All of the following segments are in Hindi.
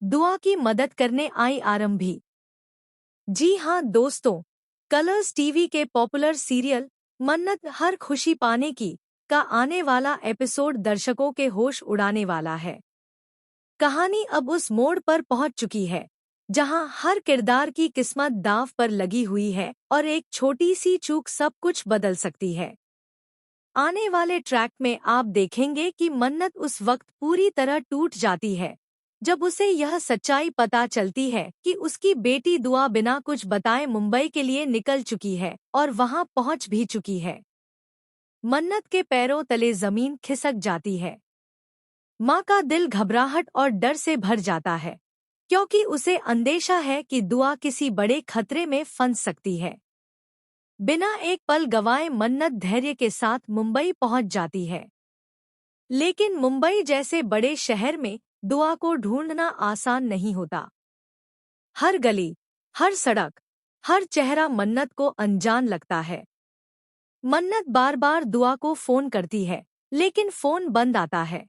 दुआ की मदद करने आई आरंभी। जी हाँ दोस्तों, कलर्स टीवी के पॉपुलर सीरियल मन्नत हर खुशी पाने की का आने वाला एपिसोड दर्शकों के होश उड़ाने वाला है। कहानी अब उस मोड़ पर पहुंच चुकी है जहां हर किरदार की किस्मत दांव पर लगी हुई है और एक छोटी सी चूक सब कुछ बदल सकती है। आने वाले ट्रैक में आप देखेंगे कि मन्नत उस वक्त पूरी तरह टूट जाती है जब उसे यह सच्चाई पता चलती है कि उसकी बेटी दुआ बिना कुछ बताए मुंबई के लिए निकल चुकी है और वहां पहुंच भी चुकी है। मन्नत के पैरों तले जमीन खिसक जाती है। माँ का दिल घबराहट और डर से भर जाता है क्योंकि उसे अंदेशा है कि दुआ किसी बड़े खतरे में फंस सकती है। बिना एक पल गवाए मन्नत धैर्य के साथ मुंबई पहुंच जाती है। लेकिन मुंबई जैसे बड़े शहर में दुआ को ढूंढना आसान नहीं होता। हर गली, हर सड़क, हर चेहरा मन्नत को अनजान लगता है। मन्नत बार बार दुआ को फोन करती है, लेकिन फोन बंद आता है।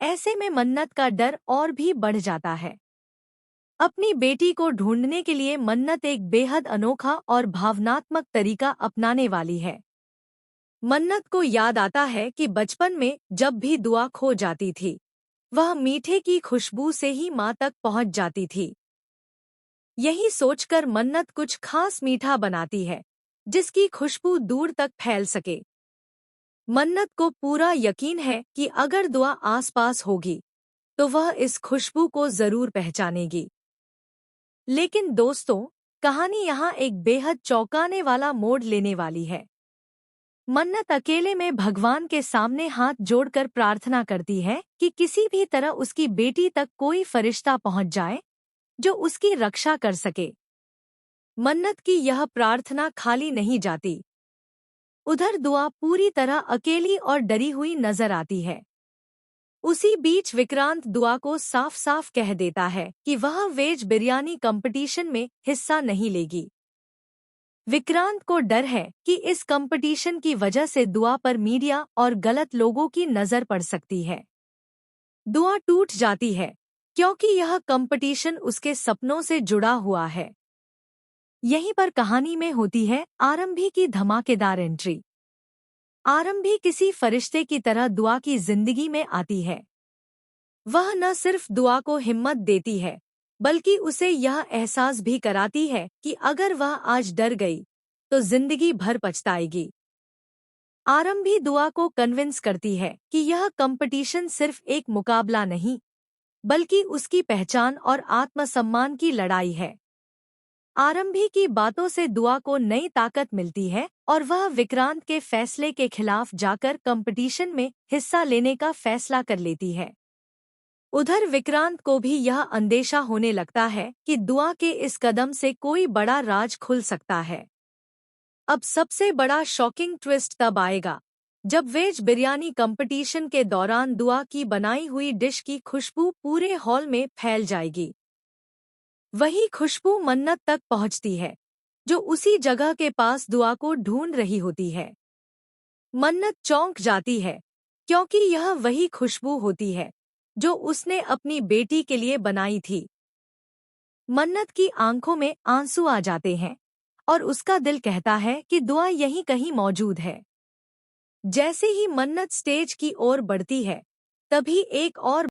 ऐसे में मन्नत का डर और भी बढ़ जाता है। अपनी बेटी को ढूंढने के लिए मन्नत एक बेहद अनोखा और भावनात्मक तरीका अपनाने वाली है। मन्नत को याद आता है कि बचपन में जब भी दुआ खो जाती थी, वह मीठे की खुशबू से ही माँ तक पहुँच जाती थी। यही सोचकर मन्नत कुछ खास मीठा बनाती है, जिसकी खुशबू दूर तक फैल सके। मन्नत को पूरा यकीन है कि अगर दुआ आसपास होगी, तो वह इस खुशबू को जरूर पहचानेगी। लेकिन दोस्तों, कहानी यहाँ एक बेहद चौंकाने वाला मोड़ लेने वाली है। मन्नत अकेले में भगवान के सामने हाथ जोड़कर प्रार्थना करती है कि किसी भी तरह उसकी बेटी तक कोई फरिश्ता पहुंच जाए जो उसकी रक्षा कर सके। मन्नत की यह प्रार्थना खाली नहीं जाती। उधर दुआ पूरी तरह अकेली और डरी हुई नजर आती है। उसी बीच विक्रांत दुआ को साफ साफ कह देता है कि वह वेज बिरयानी कंपटीशन में हिस्सा नहीं लेगी। विक्रांत को डर है कि इस कंपटीशन की वजह से दुआ पर मीडिया और गलत लोगों की नजर पड़ सकती है। दुआ टूट जाती है क्योंकि यह कंपटीशन उसके सपनों से जुड़ा हुआ है। यहीं पर कहानी में होती है आरंभी की धमाकेदार एंट्री। आरंभी किसी फरिश्ते की तरह दुआ की जिंदगी में आती है। वह न सिर्फ दुआ को हिम्मत देती है, बल्कि उसे यह एहसास भी कराती है कि अगर वह आज डर गई, तो जिंदगी भर पछताएगी। आरंभी दुआ को कन्विंस करती है कि यह कंपटीशन सिर्फ एक मुकाबला नहीं, बल्कि उसकी पहचान और आत्मसम्मान की लड़ाई है। आरंभी की बातों से दुआ को नई ताकत मिलती है और वह विक्रांत के फैसले के खिलाफ जाकर कंपटीशन में हिस्सा लेने का फैसला कर लेती है। उधर विक्रांत को भी यह अंदेशा होने लगता है कि दुआ के इस कदम से कोई बड़ा राज खुल सकता है। अब सबसे बड़ा शॉकिंग ट्विस्ट तब आएगा जब वेज बिरयानी कंपटीशन के दौरान दुआ की बनाई हुई डिश की खुशबू पूरे हॉल में फैल जाएगी। वही खुशबू मन्नत तक पहुंचती है, जो उसी जगह के पास दुआ को ढूंढ रही होती है। मन्नत चौंक जाती है क्योंकि यह वही खुशबू होती है जो उसने अपनी बेटी के लिए बनाई थी। मन्नत की आंखों में आंसू आ जाते हैं और उसका दिल कहता है कि दुआ यहीं कहीं मौजूद है। जैसे ही मन्नत स्टेज की ओर बढ़ती है, तभी एक और